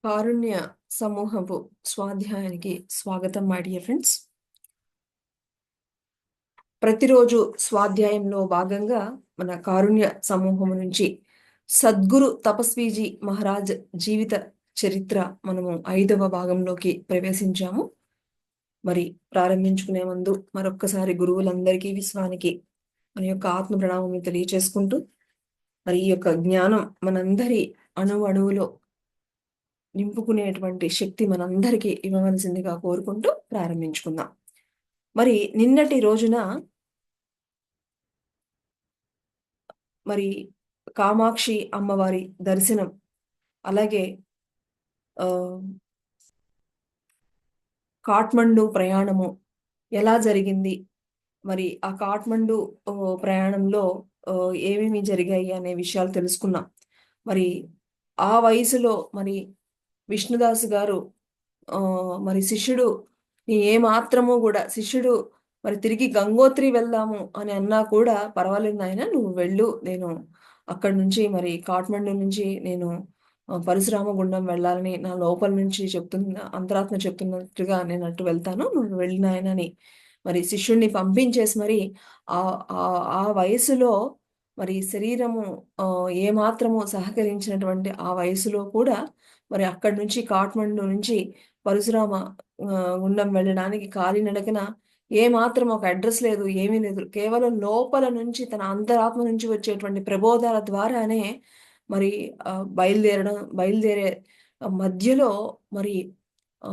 కారుణ్య సమూహపు స్వాధ్యాయానికి స్వాగతం my dear friends. ప్రతిరోజు స్వాధ్యాయంలో భాగంగా మన కారుణ్య సమూహం నుంచి సద్గురు తపస్వీజీ మహారాజ్ జీవిత చరిత్ర మనము 5వ భాగంలోకి ప్రవేశించాము. మరి ప్రారంభించుకునే ముందు మరొక్కసారి గురువులందరికీ విశ్వానికి మన యొక్క ఆత్మ ప్రణామం తెలియచేసుకుంటూ, మరి ఈ యొక్క జ్ఞానం మనందరి అణువణువులో నింపుకునేటువంటి శక్తి మనందరికీ ఇవ్వవలసిందిగా కోరుకుంటూ ప్రారంభించుకుందాం. మరి నిన్నటి రోజున మరి కామాక్షి అమ్మవారి దర్శనం, అలాగే కాఠ్మండు ప్రయాణము ఎలా జరిగింది, మరి ఆ కాఠ్మండు ప్రయాణంలో ఏమేమి జరిగాయి అనే విషయాలు తెలుసుకున్నాం. మరి ఆ వయసులో మరి విష్ణుదాస్ గారు మరి శిష్యుడు ఏమాత్రము కూడా శిష్యుడు మరి తిరిగి గంగోత్రి వెళ్దాము అని అన్నా కూడా పర్వాలేదు నాయన, నువ్వు వెళ్ళు, నేను అక్కడి నుంచి మరి కాఠ్మండు నుంచి నేను పరశురామ గుండం వెళ్ళాలని నా లోపల నుంచి అంతరాత్మ చెప్తున్నట్టుగా నేను అటు వెళ్తాను, నువ్వు వెళ్ళినాయనని మరి శిష్యుడిని పంపించేసి మరి ఆ ఆ వయసులో మరి శరీరము ఏమాత్రము సహకరించినటువంటి ఆ వయసులో కూడా మరి అక్కడి నుంచి కాఠ్మండు నుంచి పరశురామ గుండం వెళ్ళడానికి కాలినడకన ఏమాత్రం ఒక అడ్రస్ లేదు, ఏమీ లేదు. కేవలం లోపల నుంచి తన అంతరాత్మ నుంచి వచ్చేటువంటి ప్రబోధాల ద్వారానే మరి బయలుదేరే మధ్యలో మరి ఆ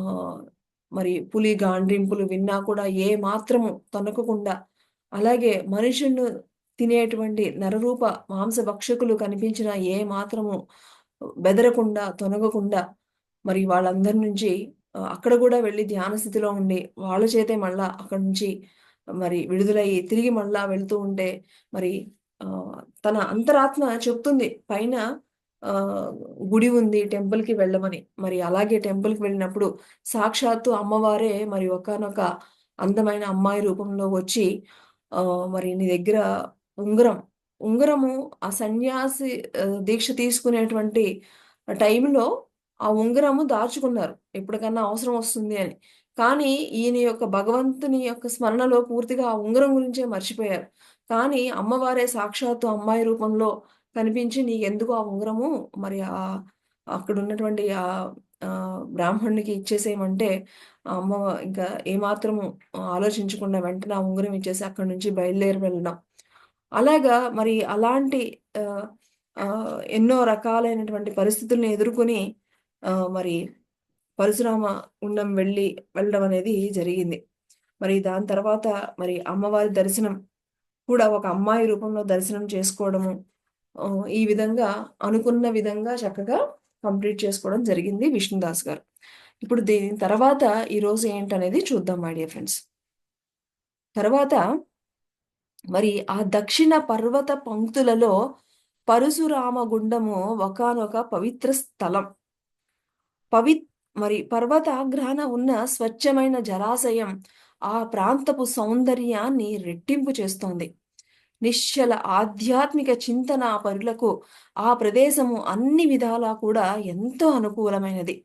మరి పులి గాండ్రింపులు విన్నా కూడా ఏ మాత్రము తొనకకుండా, అలాగే మనుషులను తినేటువంటి నరరూప మాంసభక్షకులు కనిపించిన ఏ మాత్రము బెదరకుండా తొనగకుండా మరి వాళ్ళందరి నుంచి అక్కడ కూడా వెళ్ళి ధ్యాన స్థితిలో ఉండి వాళ్ళ చేతే మళ్ళా అక్కడి నుంచి మరి విడుదలయ్యి తిరిగి మళ్ళా వెళ్తూ ఉంటే మరి తన అంతరాత్మ చెప్తుంది పైన గుడి ఉంది, టెంపుల్ కి వెళ్ళమని. మరి అలాగే టెంపుల్ కి వెళ్ళినప్పుడు సాక్షాత్తు అమ్మవారే మరి ఒకానొక అందమైన అమ్మాయి రూపంలో వచ్చి మరి నీ దగ్గర ఉంగరము ఆ సన్యాసి దీక్ష తీసుకునేటువంటి టైంలో ఆ ఉంగరము దాచుకున్నారు, ఎప్పటికన్నా అవసరం వస్తుంది అని. కానీ ఈయన యొక్క భగవంతుని యొక్క స్మరణలో పూర్తిగా ఆ ఉంగరం గురించే మర్చిపోయారు. కానీ అమ్మవారే సాక్షాత్తు అమ్మాయి రూపంలో కనిపించి నీకెందుకు ఆ ఉంగరము మరి అక్కడ ఉన్నటువంటి బ్రాహ్మణునికి ఇచ్చేసేయమంటే ఆ అమ్మ ఇంకా ఏమాత్రము ఆలోచించకుండా వెంటనే ఆ ఉంగరం ఇచ్చేసి అక్కడి నుంచి బయలుదేరి వెళ్ళడం. అలాగా మరి అలాంటి ఎన్నో రకాలైనటువంటి పరిస్థితుల్ని ఎదుర్కొని మరి పరశురామ గుండం వెళ్ళడం అనేది జరిగింది. మరి దాని తర్వాత మరి అమ్మవారి దర్శనం కూడా ఒక అమ్మాయి రూపంలో దర్శనం చేసుకోవడము, ఈ విధంగా అనుకున్న విధంగా చక్కగా కంప్లీట్ చేసుకోవడం జరిగింది విష్ణుదాస్ గారు. ఇప్పుడు దీని తర్వాత ఈరోజు ఏంటనేది చూద్దాం మై డియర్ ఫ్రెండ్స్. తర్వాత మరి ఆ దక్షిణ పర్వత పంక్తులలో పరశురామ గుండము ఒకానొక పవిత్ర స్థలం. మరి పర్వతాగ్రాన ఉన్న స్వచ్ఛమైన జలాశయం ఆ ప్రాంతపు సౌందర్యాన్ని రెట్టింపు చేస్తోంది. నిశ్చల ఆధ్యాత్మిక చింతన పరులకు ఆ ప్రదేశము అన్ని విధాలా కూడా ఎంతో అనుకూలమైనది.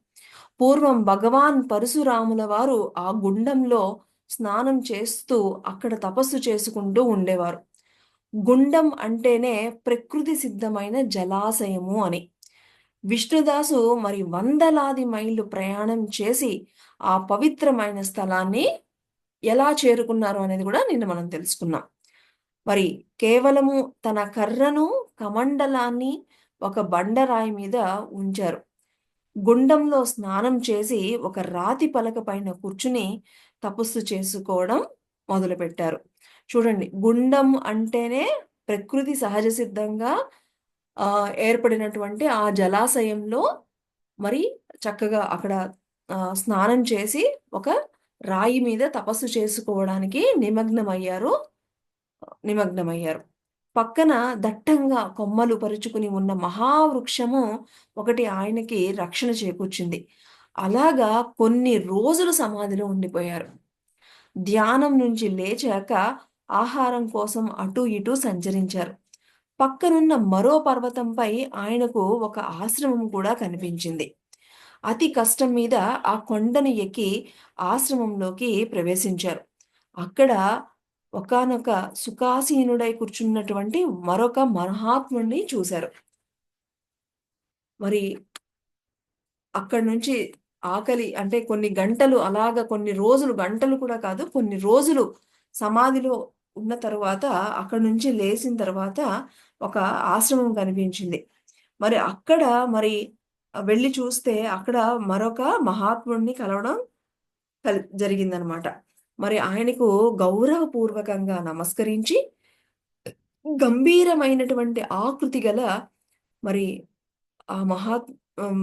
పూర్వం భగవాన్ పరశురాముల వారు ఆ గుండంలో స్నానం చేస్తూ అక్కడ తపస్సు చేసుకుంటూ ఉండేవారు. గుండం అంటేనే ప్రకృతి సిద్ధమైన జలాశయము అని. విష్ణుదాసు మరి వందలాది మైళ్ళు ప్రయాణం చేసి ఆ పవిత్రమైన స్థలాన్ని ఎలా చేరుకున్నారు అనేది కూడా నిన్న మనం తెలుసుకున్నాం. మరి కేవలము తన కర్రను కమండలాన్ని ఒక బండరాయి మీద ఉంచారు. గుండంలో స్నానం చేసి ఒక రాతి పలక పైన కూర్చుని తపస్సు చేసుకోవడం మొదలుపెట్టారు. చూడండి, గుండం అంటేనే ప్రకృతి సహజ సిద్ధంగా ఏర్పడినటువంటి ఆ జలాశయంలో మరి చక్కగా అక్కడ స్నానం చేసి ఒక రాయి మీద తపస్సు చేసుకోవడానికి నిమగ్నమయ్యారు. పక్కన దట్టంగా కొమ్మలు పరుచుకుని ఉన్న మహావృక్షము ఒకటి ఆయనకి రక్షణ చేకూర్చింది. అలాగా కొన్ని రోజులు సమాధిలో ఉండిపోయారు. ధ్యానం నుంచి లేచాక ఆహారం కోసం అటు ఇటు సంచరించారు. పక్కనున్న మరో పర్వతంపై ఆయనకు ఒక ఆశ్రమం కూడా కనిపించింది. అతి కష్టం మీద ఆ కొండను ఎక్కి ఆశ్రమంలోకి ప్రవేశించారు. అక్కడ ఒకానొక సుఖాసీనుడై కూర్చున్నటువంటి మరొక మహాత్ముడిని చూశారు. మరి అక్కడి నుంచి ఆకలి అంటే కొన్ని గంటలు అలాగా కొన్ని రోజులు, గంటలు కూడా కాదు, కొన్ని రోజులు సమాధిలో ఉన్న తరువాత అక్కడి నుంచి లేసిన తర్వాత ఒక ఆశ్రమం కనిపించింది. మరి అక్కడ మరి వెళ్లి చూస్తే అక్కడ మరొక మహాత్ముడిని కలవడం జరిగిందనమాట. మరి ఆయనకు గౌరవపూర్వకంగా నమస్కరించి గంభీరమైనటువంటి ఆకృతి గల మరి ఆ మహాత్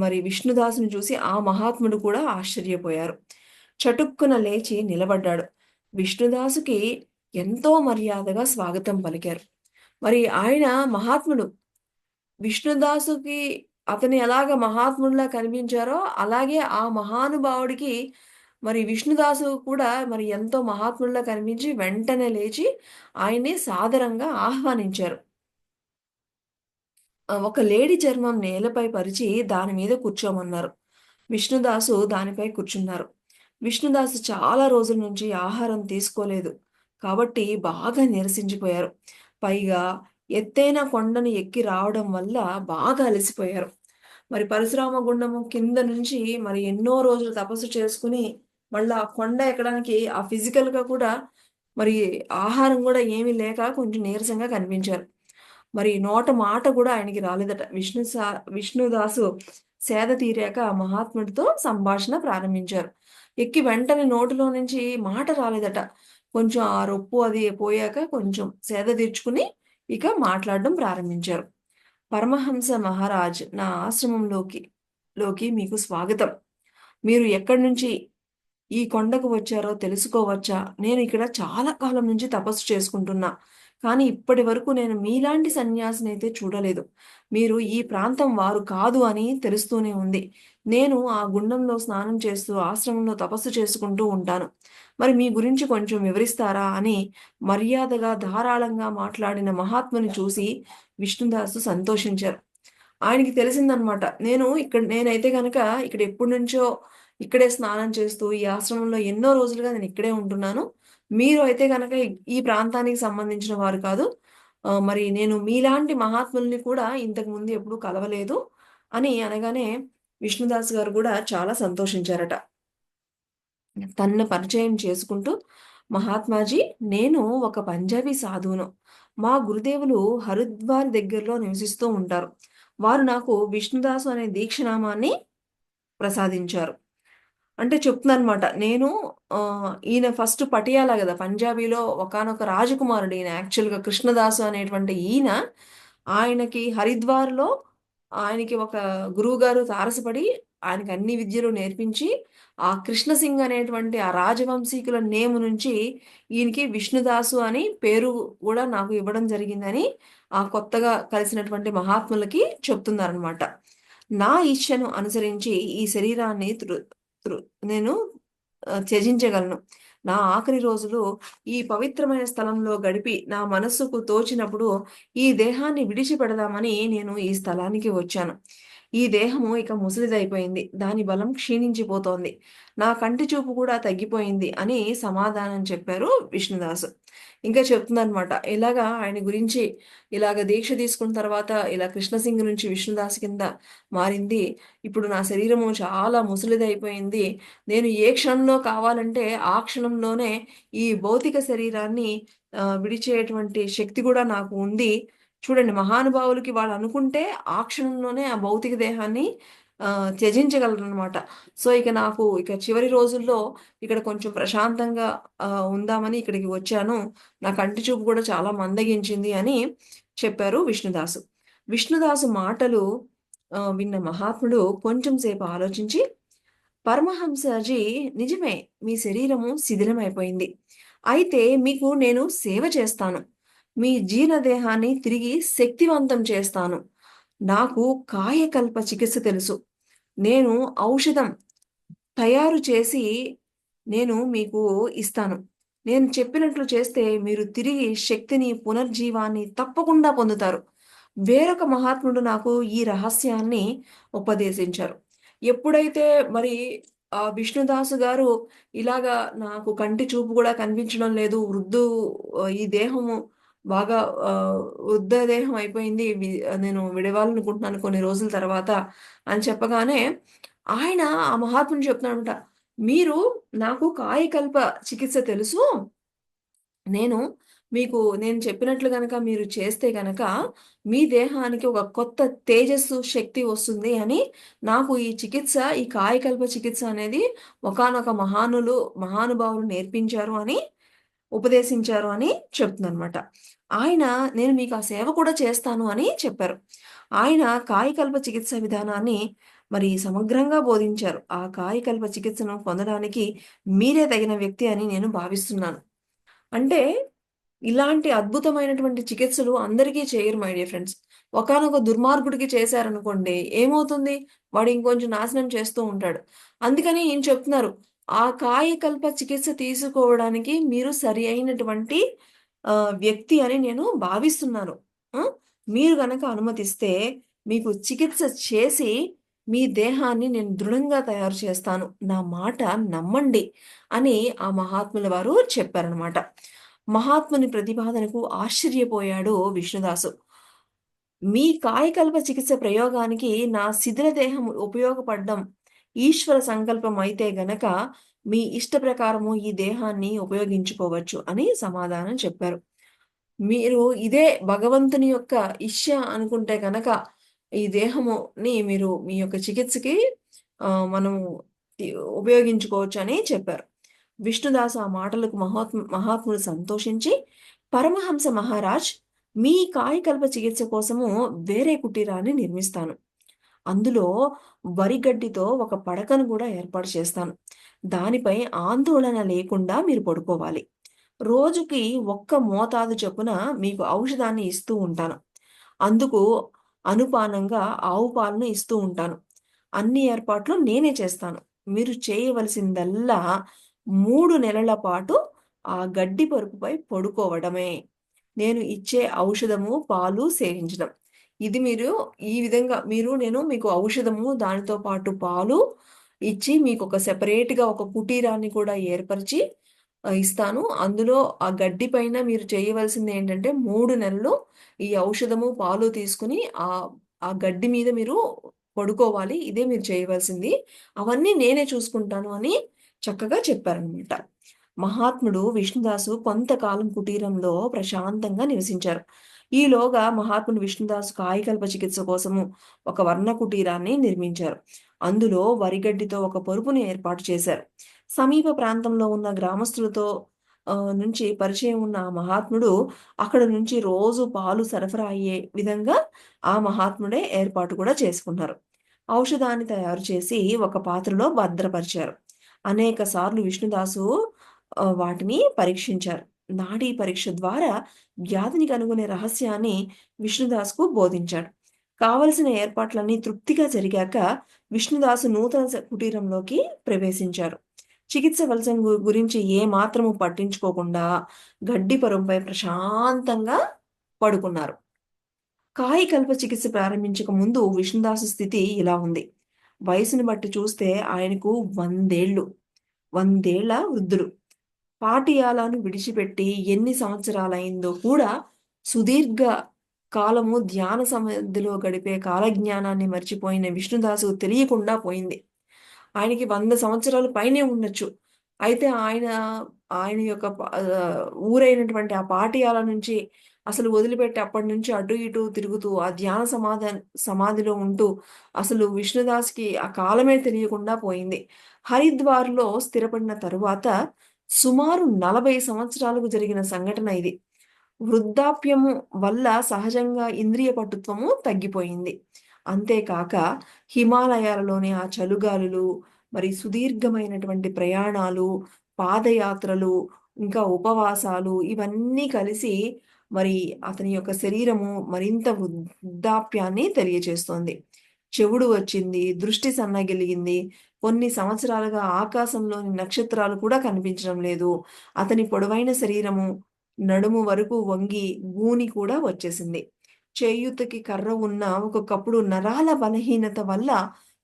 మరి విష్ణుదాసుని చూసి ఆ మహాత్ముడు కూడా ఆశ్చర్యపోయారు. చటుక్కున లేచి నిలబడ్డాడు. విష్ణుదాసుకి ఎంతో మర్యాదగా స్వాగతం పలికారు. మరి ఆయన మహాత్ముడు. విష్ణుదాసుకి అతను ఎలాగ మహాత్ముడిలా కనిపించారో, అలాగే ఆ మహానుభావుడికి మరి విష్ణుదాసు కూడా మరి ఎంతో మహాత్ముడిలా కనిపించి వెంటనే లేచి ఆయన్ని సాదరంగా ఆహ్వానించారు. ఒక లేడి చర్మం నేలపై పరిచి దాని మీద కూర్చోమన్నారు. విష్ణుదాసు దానిపై కూర్చున్నారు. విష్ణుదాసు చాలా రోజుల నుంచి ఆహారం తీసుకోలేదు. కాబట్టి బాగా నీరసించిపోయారు. పైగా ఎత్తైన కొండను ఎక్కి రావడం వల్ల బాగా అలసిపోయారు. మరి పరశురామ గుండము కింద నుంచి మరి ఎన్నో రోజులు తపస్సు చేసుకుని మళ్ళా ఆ కొండ ఎక్కడానికి ఆ ఫిజికల్‌గా కూడా మరి ఆహారం గూడా ఏమీ లేక కొంచెం నీరసంగా కనిపించారు. మరి నోట మాట గూడా ఆయనకి రాలేదట. విష్ణుదాసు సేద తీరాక ఆ మహాత్ముడితో సంభాషణ ప్రారంభించారు. ఎక్కి వెంటనే నోటిలో నుంచి మాట రాలేదట. కొంచెం ఆ రొప్పు అది పోయాక కొంచెం సేద తీర్చుకుని ఇక మాట్లాడడం ప్రారంభించారు. పరమహంస మహారాజ్ నా ఆశ్రమంలోకి మీకు స్వాగతం. మీరు ఎక్కడి నుంచి ఈ కొండకు వచ్చారో తెలుసుకోవచ్చా? నేను ఇక్కడ చాలా కాలం నుంచి తపస్సు చేసుకుంటున్నా. కానీ ఇప్పటి వరకు నేను మీలాంటి సన్యాసినైతే చూడలేదు. మీరు ఈ ప్రాంతం వారు కాదు అని తెలుస్తూనే ఉంది. నేను ఆ గుండంలో స్నానం చేస్తూ ఆశ్రమంలో తపస్సు చేసుకుంటూ ఉంటాను. మరి మీ గురించి కొంచెం వివరిస్తారా? అని మర్యాదగా ధారాళంగా మాట్లాడిన మహాత్ముని చూసి విష్ణుదాసు సంతోషించారు. ఆయనకి తెలిసిందనమాట. నేనైతే గనక ఇక్కడ ఎప్పటినుంచో ఇక్కడే స్నానం చేస్తూ, ఈ ఆశ్రమంలో ఎన్నో రోజులుగా నేను ఇక్కడే ఉంటున్నాను. మీరు అయితే గనక ఈ ప్రాంతానికి సంబంధించిన వారు కాదు. మరి నేను మీలాంటి మహాత్ముల్ని కూడా ఇంతకు ముందు ఎప్పుడూ కలవలేదు అని అనగానే విష్ణుదాస్ గారు గూడా చాలా సంతోషించారట. తనను పరిచయం చేసుకుంటూ, మహాత్మాజీ నేను ఒక పంజాబీ సాధువును. మా గురుదేవులు హరిద్వార్ దగ్గరలో నివసిస్తూ ఉంటారు. వారు నాకు విష్ణుదాసు అనే దీక్షనామాన్ని ప్రసాదించారు. అంటే చెప్తుందనమాట. ఈయన ఫస్ట్ పటియాలా గదా! పంజాబీలో ఒకానొక రాజకుమారుడు ఈయన యాక్చువల్‌గా కృష్ణదాసు అనేటువంటి ఈయన, ఆయనకి హరిద్వార్‌లో ఆయనకి ఒక గురువుగారు తారసపడి, ఆయనకి అన్ని విద్యలు నేర్పించి, ఆ కృష్ణ సింగ్ అనేటువంటి ఆ రాజవంశీకుల నేమ్ నుంచి ఈయనకి విష్ణుదాసు అని పేరు గూడా నాకు ఇవ్వడం జరిగిందని, ఆ కొత్తగా కలిసినటువంటి మహాత్ములకి చెప్తున్నారనమాట. నా ఇచ్ఛను అనుసరించి ఈ శరీరాన్ని తృ నేను త్యజించగలను. నా ఆఖరి రోజులు ఈ పవిత్రమైన స్థలంలో గడిపి, నా మనస్సుకు తోచినప్పుడు ఈ దేహాన్ని విడిచిపెడదామని నేను ఈ స్థలానికి వచ్చాను. ఈ దేహము ఇక ముసలిదైపోయింది. దాని బలం క్షీణించిపోతోంది. నా కంటి చూపు కూడా తగ్గిపోయింది అని సమాధానం చెప్పారు విష్ణుదాసు. ఇంకా చెప్తుందనమాట. ఇలాగా ఆయన గురించి ఇలాగ దీక్ష తీసుకున్న తర్వాత ఇలా కృష్ణసింగ్ నుంచి విష్ణుదాస్ కింద మారింది. ఇప్పుడు నా శరీరము చాలా ముసలిదైపోయింది. నేను ఏ క్షణంలో కావాలంటే ఆ క్షణంలోనే ఈ భౌతిక శరీరాన్ని విడిచేటువంటి శక్తి గూడా నాకు ఉంది. చూడండి మహానుభావులకి వాళ్ళనుకుంటే ఆ క్షణంలోనే ఆ భౌతిక దేహాన్ని త్యజించగలరనమాట. సో, ఇక చివరి రోజుల్లో ఇక్కడ కొంచెం ప్రశాంతంగా ఉందామని ఇక్కడికి వచ్చాను. నా కంటి చూపు కూడా చాలా మందగించింది అని చెప్పారు విష్ణుదాసు. విష్ణుదాసు మాటలు విన్న మహాత్ముడు కొంచెం సేపు ఆలోచించి, పరమహంసజీ నిజమే మీ శరీరము శిథిలమైపోయింది. అయితే మీకు నేను సేవ చేస్తాను. మీ జీర్ణదేహాన్ని తిరిగి శక్తివంతం చేస్తాను. నాకు కాయకల్ప చికిత్స తెలుసు. నేను ఔషధం తయారు చేసి మీకు ఇస్తాను. నేను చెప్పినట్లు చేస్తే మీరు తిరిగి శక్తిని, పునర్జీవాన్ని తప్పకుండా పొందుతారు. వేరొక మహాత్ముడు నాకు ఈ రహస్యాన్ని ఉపదేశించారు. ఎప్పుడైతే మరి విష్ణుదాసు గారు ఇలాగా నాకు కంటి చూపు కూడా కనిపించడం లేదు. ఈ దేహము బాగా వృద్ధ దేహం అయిపోయింది. నేను విడవాలనుకుంటున్నాను కొన్ని రోజుల తర్వాత అని చెప్పగానే ఆయన ఆ మహాత్ముని చెప్తున్నాడనమాట. మీరు నాకు కాయకల్ప చికిత్స తెలుసు. నేను నేను చెప్పినట్లు గనక మీరు చేస్తే గనక మీ దేహానికి ఒక కొత్త తేజస్సు, శక్తి వస్తుంది అని నాకు ఈ కాయకల్ప చికిత్స అనేది ఒకానొక మహానుభావులు నేర్పించారు అని, ఉపదేశించారు అని చెప్తుందనమాట. ఆయన నేను మీకు ఆ సేవ కూడా చేస్తాను అని చెప్పారు. ఆయన కాయకల్ప చికిత్స విధానాన్ని మరి సమగ్రంగా బోధించారు. ఆ కాయకల్ప చికిత్సను పొందడానికి మీరే తగిన వ్యక్తి అని నేను భావిస్తున్నాను. అంటే ఇలాంటి అద్భుతమైనటువంటి చికిత్సలు అందరికీ చేయరు మై డియర్ ఫ్రెండ్స్. ఒకానొక దుర్మార్గుడికి చేశారనుకోండి, ఏమవుతుంది? వాడు ఇంకొంచెం నాశనం చేస్తూ ఉంటాడు. అందుకని ఈయన చెప్తున్నారు, ఆ కాయకల్ప చికిత్స తీసుకోవడానికి మీరు సరి అయినటువంటి వ్యక్తి అని నేను భావిస్తున్నాను. ఆ! మీరు గనక అనుమతిస్తే మీకు చికిత్స చేసి మీ దేహాన్ని నేను దృఢంగా తయారు చేస్తాను. నా మాట నమ్మండి అని ఆ మహాత్ముల వారు చెప్పారనమాట. మహాత్ముని ప్రతిపాదనకు ఆశ్చర్యపోయాడు విష్ణుదాసు. మీ కాయకల్ప చికిత్స ప్రయోగానికి నా శిథిల దేహం ఉపయోగపడ్డం ఈశ్వర సంకల్పం అయితే గనక మీ ఇష్ట ప్రకారము ఈ దేహాన్ని ఉపయోగించుకోవచ్చు అని సమాధానం చెప్పారు. మీరు ఇదే భగవంతుని యొక్క ఇచ్చ అనుకుంటే గనక ఈ దేహముని మీరు మీ యొక్క చికిత్సకి మనము ఉపయోగించుకోవచ్చు అని చెప్పారు. విష్ణుదాస్ ఆ మాటలకు మహాత్ముడు సంతోషించి, పరమహంస మహారాజ్ మీ కాయకల్ప చికిత్స కోసము వేరే కుటీరాన్ని నిర్మిస్తాను. అందులో వరిగడ్డితో ఒక పడకను కూడా ఏర్పాటు చేస్తాను. దానిపై ఆందోళన లేకుండా మీరు పడుకోవాలి. రోజుకి ఒక్క మోతాదు చొప్పున మీకు ఔషధాన్ని ఇస్తూ ఉంటాను. అందుకు అనుపానంగా ఆవు పాలను ఇస్తూ ఉంటాను. అన్ని ఏర్పాట్లు నేనే చేస్తాను. మీరు చేయవలసిందల్లా 3 నెలల పాటు ఆ గడ్డి పరుపుపై పడుకోవడమే. నేను ఇచ్చే ఔషధము, పాలు సేవించడం. ఇది మీరు ఈ విధంగా నేను మీకు ఔషధము, దానితో పాటు పాలు ఇచ్చి మీకొక సెపరేట్‌గా ఒక కుటీరాన్ని కూడా ఏర్పరిచి ఇస్తాను. అందులో ఆ గడ్డి పైన మీరు చేయవలసిందేంటంటే 3 నెలలు ఈ ఔషధము, పాలు తీసుకొని ఆ గడ్డి మీద మీరు పడుకోవాలి. ఇదే మీరు చేయవలసింది. అవన్నీ నేనే చూసుకుంటాను అని చక్కగా చెప్పారనమాట. మహాత్ముడు విష్ణుదాసు కొంతకాలం కుటీరంలో ప్రశాంతంగా నివసించారు. ఈలోగా మహాత్ముడు విష్ణుదాసు కాయకల్ప చికిత్స కోసము ఒక వర్ణ కుటీరాన్ని నిర్మించారు. అందులో వరిగడ్డితో ఒక పరుపుని ఏర్పాటు చేశారు. సమీప ప్రాంతంలో ఉన్న గ్రామస్తులతో నుంచి పరిచయం ఉన్న ఆ మహాత్ముడు అక్కడ నుంచి రోజు పాలు సరఫరా అయ్యే విధంగా ఆ మహాత్ముడే ఏర్పాటు కూడా చేసుకున్నారు. ఔషధాన్ని తయారు చేసి ఒక పాత్రలో భద్రపరిచారు. అనేక సార్లు విష్ణుదాసు వాటిని పరీక్షించారు. నాడీ పరీక్ష ద్వారా వ్యాధిని కనుగొనే రహస్యాన్ని విష్ణుదాస్‌కు బోధించాడు. కావలసిన ఏర్పాట్లన్నీ తృప్తిగా జరిగాక విష్ణుదాసు నూతన కుటీరంలోకి ప్రవేశించారు. చికిత్స ఫలితం గురించి ఏ మాత్రము పట్టించుకోకుండా గడ్డి పరుపుపై ప్రశాంతంగా పడుకున్నారు. కాయకల్ప చికిత్స ప్రారంభించక ముందు విష్ణుదాసు స్థితి ఇలా ఉంది. వయసును బట్టి చూస్తే ఆయనకు 100 ఏళ్ళు. 100 ఏళ్ల వృద్ధులు. పాటియాలాను విడిచిపెట్టి ఎన్ని సంవత్సరాలయిందో కూడా సుదీర్ఘ కాలము ధ్యాన సమాధిలో గడిపే కాలజ్ఞానాన్ని మర్చిపోయిన విష్ణుదాసుకు తెలియకుండా పోయింది. ఆయనకి 100 సంవత్సరాలు పైనే ఉండొచ్చు. అయితే ఆయన యొక్క ఊరైనటువంటి ఆ పాటియాల నుంచి అసలు వదిలిపెట్టి అప్పటినుంచి అటు ఇటు తిరుగుతూ ఆ ధ్యాన సమాధిలో ఉంటూ అసలు విష్ణుదాస్‌కి ఆ కాలమే తెలియకుండా పోయింది. హరిద్వార్‌లో స్థిరపడిన తరువాత సుమారు 40 సంవత్సరాలకు జరిగిన సంఘటన ఇది. వృద్ధాప్యము వల్ల సహజంగా ఇంద్రియ పటుత్వము తగ్గిపోయింది. అంతేకాక హిమాలయాలలోని ఆ చలుగాలులు, మరి సుదీర్ఘమైనటువంటి ప్రయాణాలు, పాదయాత్రలు, ఇంకా ఉపవాసాలు ఇవన్నీ కలిసి మరి అతని యొక్క శరీరము మరింత వృద్ధాప్యాన్ని తెలియచేస్తోంది. చెవుడు వచ్చింది, దృష్టి సన్నగిల్లింది. కొన్ని సంవత్సరాలుగా ఆకాశంలోని నక్షత్రాలు కూడా కనిపించడం లేదు. అతని పొడవైన శరీరము నడుము వరకు వంగి గూని కూడా వచ్చేసింది. చేయూతకి కర్ర ఉన్న ఒకప్పుడు నరాల బలహీనత వల్ల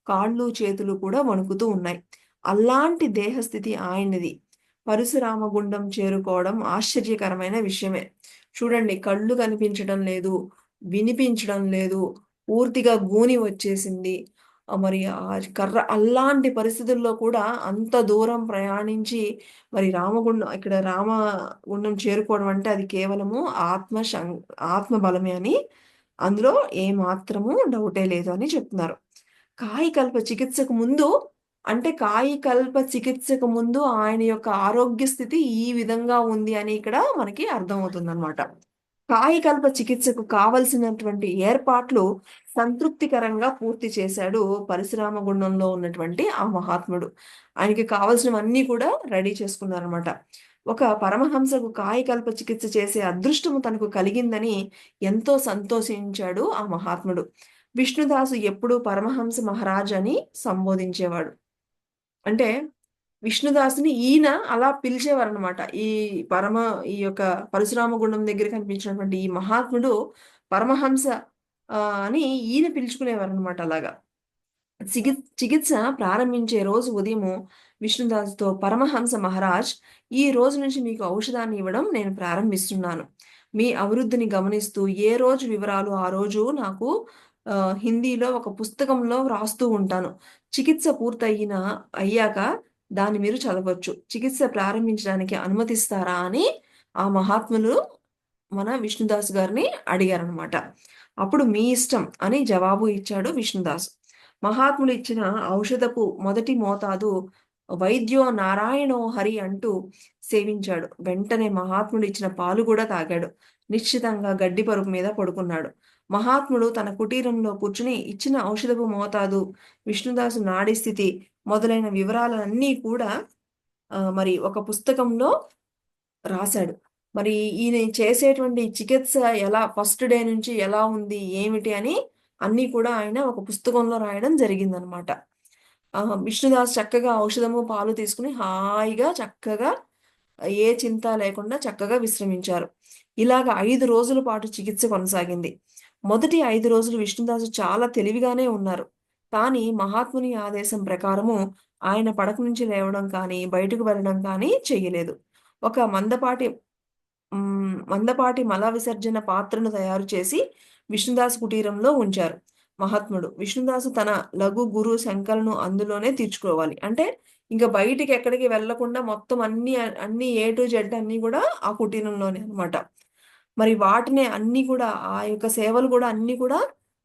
కాళ్ళు చేతులు కూడా వణుకుతూ ఉన్నాయి. అలాంటి దేహస్థితి ఆయనది. పరశురామగుండం చేరుకోవడం ఆశ్చర్యకరమైన విషయమే. చూడండి, కళ్ళు కనిపించడం లేదు, వినిపించడం లేదు, పూర్తిగా గూని వచ్చేసింది. మరి ఆ కర్ర అలాంటి పరిస్థితుల్లో కూడా అంత దూరం ప్రయాణించి మరి ఇక్కడ రామగుండం చేరుకోవడం అంటే అది కేవలము ఆత్మ బలమే అని అందులో ఏమాత్రము డౌటే లేదు అని చెప్తున్నారు. కాయకల్ప చికిత్సకు ముందు కాయకల్ప చికిత్సకు ముందు ఆయన యొక్క ఆరోగ్య స్థితి ఈ విధంగా ఉంది అని ఇక్కడ మనకి అర్థమవుతుందన్నమాట. కాయకల్ప చికిత్సకు కావలసినటువంటి ఏర్పాట్లు సంతృప్తికరంగా పూర్తి చేశాడు పరశురామ గుండంలో ఉన్నటువంటి ఆ మహాత్ముడు. ఆయనకి కావలసినవన్నీ కూడా రెడీ చేసుకున్నారనమాట. ఒక పరమహంసకు కాయకల్ప చికిత్స చేసే అదృష్టము తనకు కలిగిందని ఎంతో సంతోషించాడు ఆ మహాత్ముడు. విష్ణుదాసు ఎప్పుడూ పరమహంస మహారాజ్ అని సంబోధించేవాడు. అంటే విష్ణుదాసుని ఈయన అలా పిలిచేవారనమాట. ఈ యొక్క పరశురామ గుండం దగ్గర కనిపించినటువంటి ఈ మహాత్ముడు పరమహంస అని ఈయన పిలుచుకునేవారనమాట అలాగా. చికిత్స ప్రారంభించే రోజు ఉదయము విష్ణుదాస్‌తో పరమహంస మహారాజ్, ఈ రోజు నుంచి మీకు ఔషధాన్ని ఇవ్వడం నేను ప్రారంభిస్తున్నాను. మీ అభివృద్ధిని గమనిస్తూ ఏ రోజు వివరాలు ఆ రోజు నాకు హిందీలో ఒక పుస్తకంలో వ్రాస్తూ ఉంటాను. చికిత్స అయ్యాక దాన్ని మీరు చదవచ్చు. చికిత్స ప్రారంభించడానికి అనుమతిస్తారా అని ఆ మహాత్ములు మన విష్ణుదాస్ గారిని అడిగారనమాట. అప్పుడు మీ ఇష్టం అని జవాబు ఇచ్చాడు విష్ణుదాస్. మహాత్ములు ఇచ్చిన ఔషధపు మొదటి మోతాదు వైద్యో నారాయణో హరి అంటూ సేవించాడు. వెంటనే మహాత్ముడు ఇచ్చిన పాలు కూడా తాగాడు. నిశ్చితంగా గడ్డి పరుపు మీద పడుకున్నాడు. మహాత్ముడు తన కుటీరంలో కూర్చుని ఇచ్చిన ఔషధపు మోతాదు, విష్ణుదాసు నాడీ స్థితి మొదలైన వివరాలన్నీ కూడా మరి ఒక పుస్తకంలో రాశాడు. మరి ఈయన చేసేటువంటి చికిత్స ఎలా ఫస్ట్ డే నుంచి ఎలా ఉంది, ఏమిటి అని అన్నీ కూడా ఆయన ఒక పుస్తకంలో రాయడం జరిగిందనమాట. విష్ణుదాస్ చక్కగా ఔషధము, పాలు తీసుకుని హాయిగా చక్కగా ఏ చింత లేకుండా చక్కగా విశ్రమించారు. ఇలాగ 5 రోజుల పాటు చికిత్స కొనసాగింది. మొదటి 5 రోజులు విష్ణుదాసు చాలా తెలివిగానే ఉన్నారు. కానీ మహాత్ముని ఆదేశం ప్రకారము ఆయన పడక నుంచి లేవడం కానీ, బయటకు వెళ్ళడం కానీ చెయ్యలేదు. ఒక మందపాటి మల విసర్జన పాత్రను తయారు చేసి విష్ణుదాస్ కుటీరంలో ఉంచారు మహాత్ముడు. విష్ణుదాసు తన లఘు గురు శంకలను అందులోనే తీర్చుకోవాలి. అంటే ఇంకా బయటికి ఎక్కడికి వెళ్లకుండా మొత్తం అన్ని ఏ టు జెడ్ అన్ని కూడా ఆ కుటీరంలోనే అనమాట. మరి వాటినే అన్ని కూడా ఆ యొక్క సేవలు కూడా అన్ని కూడా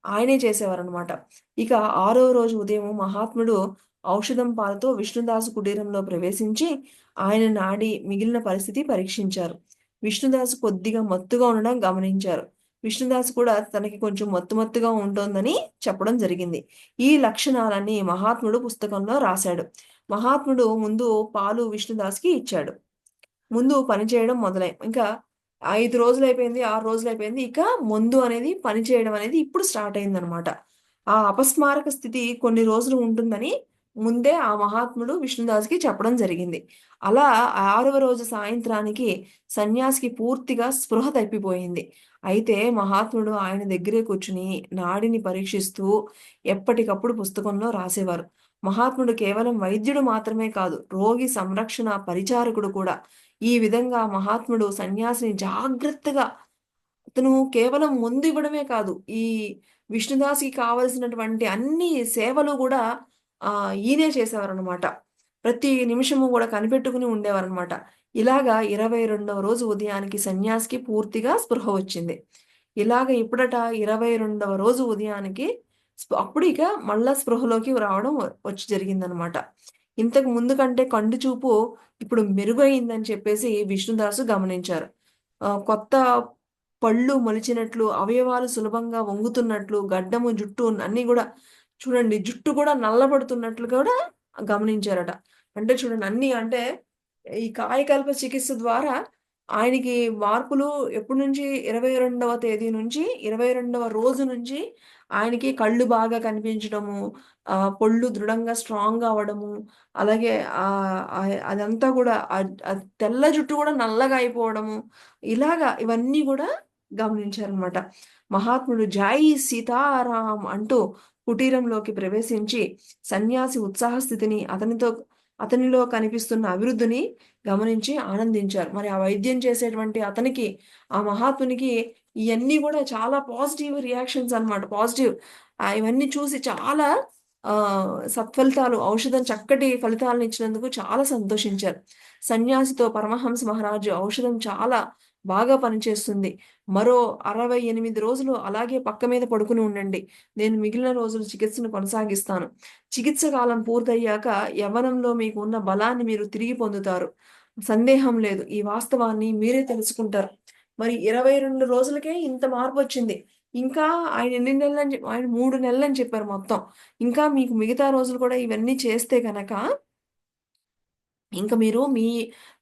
ఆయనే చేసేవారనమాట. ఇక 6వ రోజు ఉదయం మహాత్ముడు ఔషధం పాలతో విష్ణుదాసు కుటీరంలో ప్రవేశించి ఆయన నాడి మిగిలిన పరిస్థితి పరీక్షించారు. విష్ణుదాసు కొద్దిగా మత్తుగా ఉండడం గమనించారు. విష్ణుదాస్ కూడా తనకి కొంచెం మత్తుగా ఉంటోందని చెప్పడం జరిగింది. ఈ లక్షణాలన్నీ మహాత్ముడు పుస్తకంలో రాశాడు. మహాత్ముడు ముందు పాలు విష్ణుదాస్‌కి ఇచ్చాడు. ముందు పనిచేయడం ఇంకా 5 రోజులైపోయింది, 6 రోజులైపోయింది. ఇక మందు అనేది పనిచేయడం అనేది ఇప్పుడు స్టార్ట్ అయిందనమాట. ఆ అపస్మారక స్థితి కొన్ని రోజులు ఉంటుందని ముందే ఆ మహాత్ముడు విష్ణుదాస్‌కి చెప్పడం జరిగింది. అలా 6వ రోజు సాయంత్రానికి సన్యాసికి పూర్తిగా స్పృహ తప్పిపోయింది. అయితే మహాత్ముడు ఆయన దగ్గరే కూర్చుని నాడిని పరీక్షిస్తూ ఎప్పటికప్పుడు పుస్తకంలో రాసేవారు. మహాత్ముడు కేవలం వైద్యుడు మాత్రమే కాదు, రోగి సంరక్షణ పరిచారకుడు కూడా. ఈ విధంగా మహాత్ముడు సన్యాసిని జాగ్రత్తగా అతను కేవలం మందు ఇవ్వడమే కాదు, ఈ విష్ణుదాస్‌కి కావాల్సినటువంటి అన్ని సేవలు కూడా ఈయనే చేసేవారనమాట. ప్రతి నిమిషము కూడా కనిపెట్టుకుని ఉండేవారనమాట. ఇలాగా 22వ రోజు ఉదయానికి సన్యాసికి పూర్తిగా స్పృహ వచ్చింది. ఇలాగ ఎప్పుడట 22వ రోజు ఉదయానికి అప్పుడు ఇక మళ్ళా స్పృహలోకి రావడం వచ్చి జరిగిందనమాట. ఇంతకు ముందు కంటే కంటి చూపు ఇప్పుడు మెరుగయిందని చెప్పేసి విష్ణుదాసు గమనించారు. కొత్త పళ్ళు మొలిచినట్లు, అవయవాలు సులభంగా వంగుతున్నట్లు, గడ్డము, జుట్టు అన్నీ గూడా చూడండి, జుట్టు కూడా నల్లబడుతున్నట్లు కూడా గమనించారట. అంటే చూడండి అంటే ఈ కాయకల్ప చికిత్స ద్వారా ఆయనకి మార్పులు ఎప్పటి నుంచి 22వ తేదీ నుంచి 22వ రోజు నుంచి ఆయనకి కళ్ళు బాగా కనిపించడము, పొళ్ళు దృఢంగా స్ట్రాంగ్‌గా అవ్వడము, అలాగే అదంతా కూడా తెల్ల జుట్టు కూడా నల్లగా అయిపోవడము, ఇవన్నీ గూడా గమనించారనమాట. మహాత్ముడు జై సీతారాం అంటూ కుటీరంలోకి ప్రవేశించి సన్యాసి ఉత్సాహ స్థితిని అతనిలో కనిపిస్తున్న అభివృద్ధిని గమనించి ఆనందించారు. మరి ఆ వైద్యం చేసేటువంటి అతనికి, ఆ మహాత్మునికి ఇవన్నీ కూడా చాలా పాజిటివ్ రియాక్షన్స్ అన్నమాట. పాజిటివ్ ఇవన్నీ చూసి చాలా ఆ సత్ఫలితాలు, ఔషధం చక్కటి ఫలితాలను ఇచ్చినందుకు చాలా సంతోషించారు. సన్యాసితో పరమహంస మహారాజు ఔషధం చాలా బాగా పనిచేస్తుంది. మరో 68 రోజులు అలాగే పక్క మీద పడుకుని ఉండండి. నేను మిగిలిన రోజులు చికిత్సను కొనసాగిస్తాను. చికిత్స కాలం పూర్తయ్యాక యవ్వనంలో మీకు ఉన్న బలాన్ని మీరు తిరిగి పొందుతారు. సందేహం లేదు. ఈ వాస్తవాన్ని మీరే తెలుసుకుంటారు. మరి 22 రోజులకే ఇంత మార్పొచ్చింది. ఇంకా ఆయన ఎన్ని నెలలని ఆయన 3 నెలలని చెప్పారు మొత్తం. ఇంకా మీకు మిగతా రోజులు కూడా ఇవన్నీ చేస్తే గనక ఇంక మీరు మీ